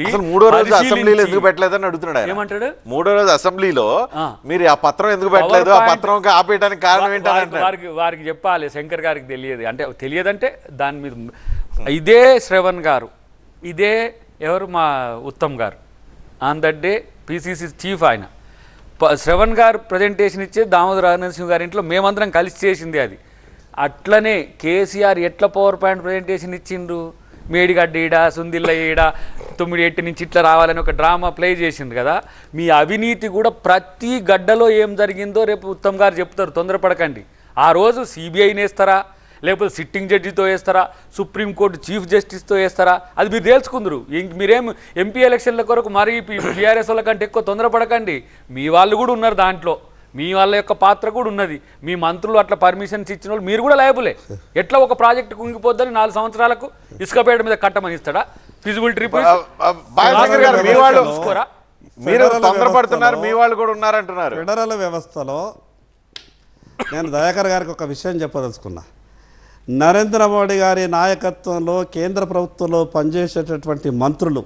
అసలు మూడో రోజు అసెంబ్లీలో ఎందుకు పెట్టలేదని అడుగుతున్నాడు. ఏమంటాడు? మూడో రోజు అసెంబ్లీలో మీరు ఆ పత్రం ఎందుకు పెట్టలేదు, ఆ పత్రం ఆపేయడానికి కారణం ఏంటంటే వారికి చెప్పాలి. శంకర్ గారికి తెలియదు అంటే తెలియదంటే దాని మీద ఇదే శ్రవణ్ గారు, ఇదే ఎవరు మా ఉత్తమ్ గారు on that day PCC chief ఆయన శ్రవణ్ గారు ప్రజెంటేషన్ ఇచ్చే దామోదర నరసింహ గారి ఇంట్లో మేమందరం కలిసి చేసింది అది. అట్లనే కేసీఆర్ ఎట్లా పవర్ పాయింట్ ప్రజెంటేషన్ ఇచ్చిండ్రు, మేడిగడ్డ ఈడ సుందిల్ల ఈడ 9-8 నుంచి ఇట్లా రావాలని ఒక డ్రామా ప్లే చేసింది కదా. మీ అవినీతి కూడా ప్రతి గడ్డలో ఏం జరిగిందో రేపు ఉత్తమ్ గారు చెప్తారు, తొందరపడకండి. ఆ రోజు సిబిఐని వేస్తారా, లేకపోతే సిట్టింగ్ జడ్జితో వేస్తారా, సుప్రీంకోర్టు చీఫ్ జస్టిస్తో వేస్తారా, అది మీరు తేల్చుకుందరు. మీరేం ఎంపీ ఎలక్షన్ల కొరకు మరి బీఆర్ఎస్ వాళ్ళ కంటే ఎక్కువ తొందరపడకండి. మీ వాళ్ళు కూడా ఉన్నారు దాంట్లో, మీ వాళ్ళ యొక్క పాత్ర కూడా ఉన్నది. మీ మంత్రులు అట్లా పర్మిషన్స్ ఇచ్చిన వాళ్ళు మీరు కూడా లయబులే. ఎట్లా ఒక ప్రాజెక్టు కుంగిపోద్దని 4 సంవత్సరాలకు ఇసుకపేట మీద కట్టమని ఇస్తాడా? ఫిజిబిలిటీ రిపోర్ట్ మీరు తొందరపడుతున్నారు, మీ వాళ్ళు కూడా ఉన్నారంటున్నారు. ఫెడరల్ వ్యవస్థలో నేను దయాకర్ గారికి ఒక విషయం చెప్పదలుచుకున్నా. నరేంద్ర మోడీ గారి నాయకత్వంలో కేంద్ర ప్రభుత్వంలో పనిచేసేటటువంటి మంత్రులు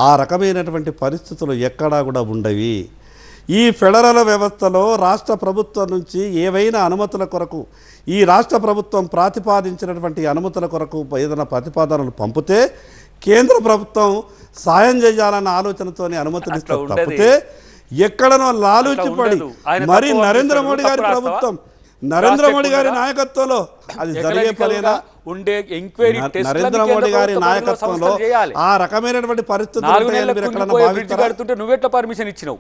ఆ రకమైనటువంటి పరిస్థితులు ఎక్కడా కూడా ఉండవి. ఈ ఫెడరల్ వ్యవస్థలో రాష్ట్ర ప్రభుత్వం నుంచి ఏవైనా అనుమతుల కొరకు ఈ రాష్ట్ర ప్రభుత్వం ప్రతిపాదించినటువంటి అనుమతుల కొరకు ఏదైనా ప్రతిపాదనలు పంపితే కేంద్ర ప్రభుత్వం సాయం చేయాలన్న ఆలోచనతోనే అనుమతులు ఇస్తారు తప్పితే ఎక్కడనో లాలూచిపడి మరి నరేంద్ర మోడీ గారి ప్రభుత్వం నరేంద్ర మోడీ గారి నాయకత్వంలో అది జరిగే పనేనా? ఉండే ఎంక్వైరీ నరేంద్ర మోడీ గారి నాయకత్వంలో ఆ రకమైనటువంటి పరిస్థితులు నువ్వెట్లా పర్మిషన్ ఇచ్చినావు?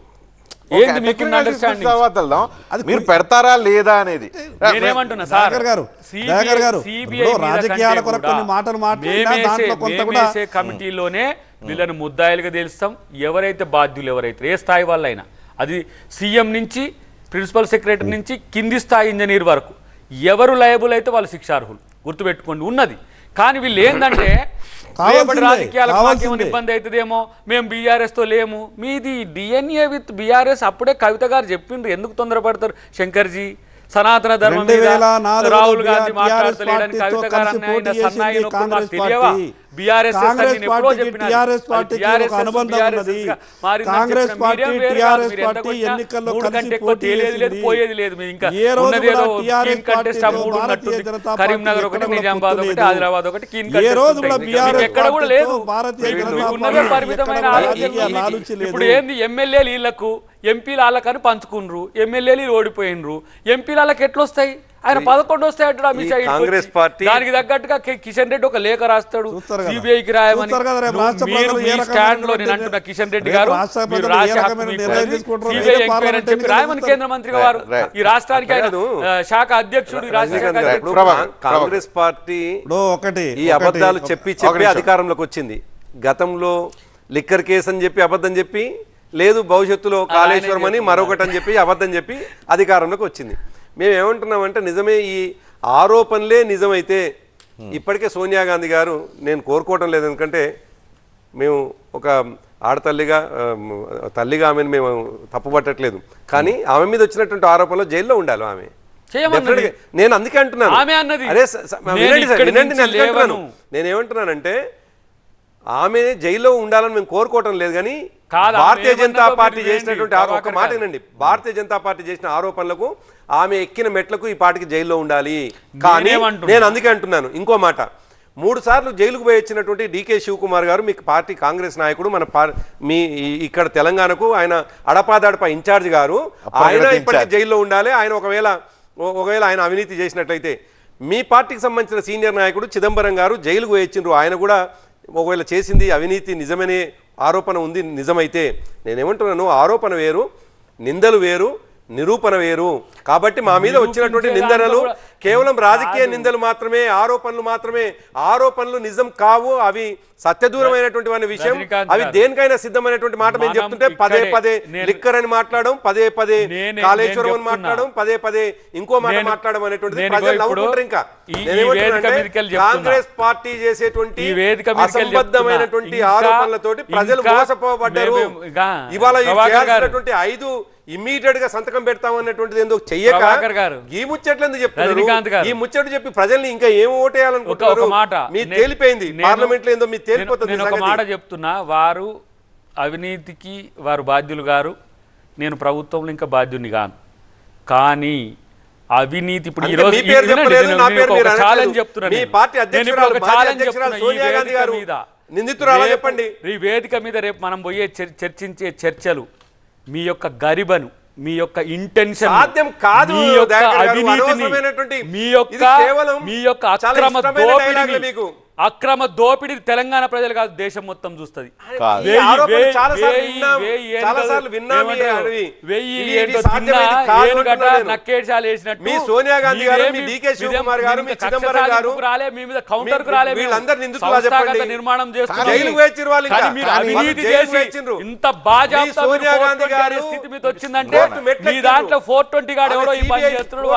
మీరు పెడతారా లేదా అనేది రాజకీయాల కొరకు కొన్ని మాటలు కమిటీలోనే వీళ్ళని ముద్దాయిలుగా తెలుస్తాం. ఎవరైతే బాధ్యులు ఎవరైతే ఏ స్థాయి వాళ్ళైనా, అది సీఎం నుంచి ప్రిన్సిపల్ సెక్రటరీ నుంచి కింది స్థాయి ఇంజనీర్ వరకు ఎవరు లయబుల్ అయితే వాళ్ళు శిక్షార్హులు, గుర్తుపెట్టుకోండి ఉన్నది. కానీ వీళ్ళు ఏంటంటే రాజకీయాలకు ఇబ్బంది అవుతుందేమో, మేము బీఆర్ఎస్తో లేము, మీది డిఎన్ఏ విత్ బీఆర్ఎస్. అప్పుడే కవిత గారు చెప్పిండ్రు, ఎందుకు తొందరపడతారు శంకర్జీ? సనాతన ధర్మం మీద రాహుల్ గాంధీ మాట్లాడతలేడని కవిత గారు సన్నాయి తెలియవా? బీఆర్ఎస్ పోయేది లేదు. ఇంకా కరీంనగర్ ఒకటి, నిజామాబాద్ ఒకటి, ఆదిలాబాద్ ఒకటి, ఎక్కడ కూడా లేదు. ఉన్నదే పరిమితమైన ఆలోచన. ఇప్పుడు ఏంది ఎమ్మెల్యేలు వీళ్ళకు, ఎంపీలు వాళ్ళకని పంచుకున్నారు, ఎమ్మెల్యేలు ఓడిపోయినరు, ఎంపీలు వాళ్ళకి ఎట్లా వస్తాయి? ఆయన 11 వస్తాయి అంటాడు అమిత్ షా. దానికి తగ్గట్టుగా కిషన్ రెడ్డి ఒక లేఖ రాస్తాడు సిబిఐకి రాయమని. స్టాండ్ లో నేను అంటున్నా, కిషన్ రెడ్డి గారు సిబిఐ ఎంక్వైరీ అని చెప్పి రాయమని కేంద్ర మంత్రి గారు. ఈ రాష్ట్రానికి ఆయన శాఖ అధ్యక్షుడు. కాంగ్రెస్ పార్టీ ఈ అబద్ధాలు చెప్పి అధికారంలోకి వచ్చింది. గతంలో లిక్కర్ కేసు అని చెప్పి అబద్ధం చెప్పి, లేదు భవిష్యత్తులో కాళేశ్వరం అని మరొకటి అని చెప్పి అబద్ధం చెప్పి అధికారంలోకి వచ్చింది. మేము ఏమంటున్నామంటే నిజమే, ఈ ఆరోపణలే నిజమైతే ఇప్పటికే సోనియా గాంధీ గారు, నేను కోరుకోవటం లేదు ఎందుకంటే మేము ఒక ఆడతల్లిగా తల్లిగా ఆమెను మేము తప్పుపట్టట్లేదు, కానీ ఆమె మీద వచ్చినటువంటి ఆరోపణలో జైల్లో ఉండాలి ఆమె. నేను అందుకే అంటున్నాను, అదే నేనేమంటున్నానంటే ఆమె జైల్లో ఉండాలని మేము కోరుకోవటం లేదు, కానీ భారతీయ జనతా పార్టీ చేసినటువంటి ఒక మాట వినండి, భారతీయ జనతా పార్టీ చేసిన ఆరోపణలకు ఆమె ఎక్కిన మెట్లకు ఈ పార్టీకి జైల్లో ఉండాలి. కానీ నేను అందుకే అంటున్నాను ఇంకో మాట, 3 సార్లు జైలుకు పోయి వచ్చినటువంటి డికే శివకుమార్ గారు, మీకు పార్టీ కాంగ్రెస్ నాయకుడు, మన మీ ఇక్కడ తెలంగాణకు ఆయన అడపాదడప ఇన్ఛార్జ్ గారు, ఆయన ఇప్పటికీ జైల్లో ఉండాలి. ఆయన ఒకవేళ ఆయన అవినీతి చేసినట్లయితే మీ పార్టీకి సంబంధించిన సీనియర్ నాయకుడు చిదంబరం గారు జైలుకు పోయి వచ్చిండ్రు, ఆయన కూడా ఒకవేళ చేసింది అవినీతి నిజమనే ఆరోపణ ఉంది నిజమైతే, నేనేమంటున్నాను ఆరోపణ వేరు, నిందలు వేరు, నిరూపణ వేరు. కాబట్టి మా మీద వచ్చినటువంటి నిందనలు కేవలం రాజకీయ నిందలు మాత్రమే, ఆరోపణలు మాత్రమే. ఆరోపణలు నిజం కావు, అవి సత్యదూరమైనటువంటి విషయం, అవి దేనికైనా సిద్ధమైనటువంటి మాట మేము చెప్తుంటే పదే పదే లిక్కర్ అని మాట్లాడడం, పదే పదే కాళేశ్వరం అని మాట్లాడడం, పదే పదే ఇంకో మాట మాట్లాడడం అనేటువంటిది ప్రజలు నవ్వుకుంటారు. ఇంకా కాంగ్రెస్ పార్టీ చేసేటువంటి అసంబద్ధమైనటువంటి ఆరోపణలతోటి ప్రజలు మోసపోబడ్డారు. ఇవాళ చేయాల్సినటువంటి 5 ఇమ్మీడియట్ గా సంతకం పెడతామన్నటువంటిది ఎందుకు చెయ్యక ఈ ముచ్చట్లు ఎందుకు చెప్తున్నారు? శ్రీకాంత్ గారు. ఈ ముచ్చట చెప్పి ప్రజల్ని ఇంకా ఏం ఓటేయాలనుకుంటున్నారు? ఒక మాట మీ తేలిపోయింది, పార్లమెంట్ లో ఏందో మీ తేలిపోతుంది. నేను ఒక మాట చెప్తున్నా, వారు అవినీతికి వారు బాధ్యులు గారు, నేను ప్రభుత్వంలో ఇంకా బాధ్యుని కాను. కానీ అవినీతి ఇప్పుడు ఈ రోజు ఛాలెంజ్ చెప్తున్నాను, ఈ వేదిక మీద రేపు మనం పోయే చర్చించే చర్చలు మీ యొక్క గరిబను, మీ యొక్క ఇంటెన్షన్, సాధ్యం కాదు. మీ యొక్క అవినీతిని, మీ యొక్క అక్రమ దోపిడీ తెలంగాణ ప్రజలు కాదు, దేశం మొత్తం చూస్తుంది. మీ సోనియా గాంధీ గారు, మీ డీకే శివకుమార్ గారు, మీ చిదంబరం గారు మీ మీద కౌంటర్ కు రాలే, వీళ్ళందరూ నిందితులా చెప్పండి. నిర్మాణం చేస్తున్నారు, జైలుకు వేచిర్రు వాళ్ళు. ఇంకా మీరు అవినీతి చేసి ఇంత బాగా సోనియా గాంధీ గారు స్థితి మీద వచ్చిందంటే మీ దాంట్లో 420 గాడు ఎవడో ఈ పని చేస్తున్నాడు,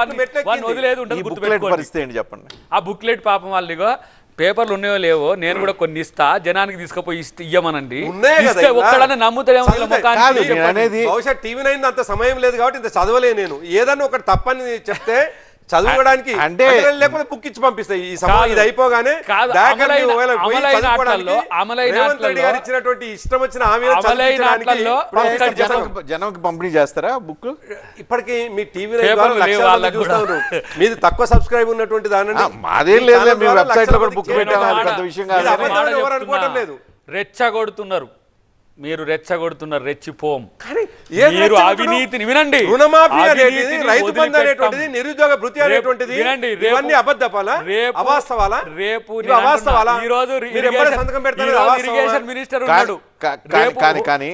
వాడిని వదిలేదు ఉండదు. గుర్తుపెట్టుకోండి పరిస్థితి ఏంటి చెప్పండి. ఆ బుక్లెట్ పాపం వాళ్ళిగో పేపర్లు ఉన్నాయో లేవో, నేను కూడా కొన్ని ఇస్తా, జనానికి తీసుకుపోయి ఇయ్యమనండి. ఒక్కడన్నా నమ్ముతాడేమో. బహుశా టీవీ నైన్ అంత సమయం లేదు కాబట్టి ఇంత చదవలే. నేను ఏదన్నా ఒకటి తప్పని చెప్తే చదువుకోవడానికి అంటే లేకపోతే బుక్ ఇచ్చి పంపిస్తాయి. ఈ సమయం ఇది అయిపోగానే ఇచ్చినటువంటి ఇష్టం వచ్చిన జనంకి పంపిణీ చేస్తారా బుక్? ఇప్పటికి మీ టీవీ చూస్తారు, మీది తక్కువ సబ్స్క్రైబ్ ఉన్నటువంటి దాని మాదేం లేదు, మేము వెబ్సైట్ లో కూడా బుక్ పెట్టాము, పెద్ద విషయం కాదు. ఎవరు అనుకోవడం లేదు. రెచ్చగొడుతున్నారు, మీరు రెచ్చగొడుతున్నారు, రెచ్చిపోం. మీరు అవినీతిని వినండి, రుణమాఫీ అనేటిది, రైతు బంధు అనేటువంటిది, నిరుద్యోగ భృతి అనేటువంటిది, ఇవన్నీ అబద్ధపాలా, అవాస్తవాలా? రేపు అవాస్తవాలా? ఈ రోజు సంతకం పెడతారు, ఇరిగేషన్ మినిస్టర్ ఉన్నాడు. కానీ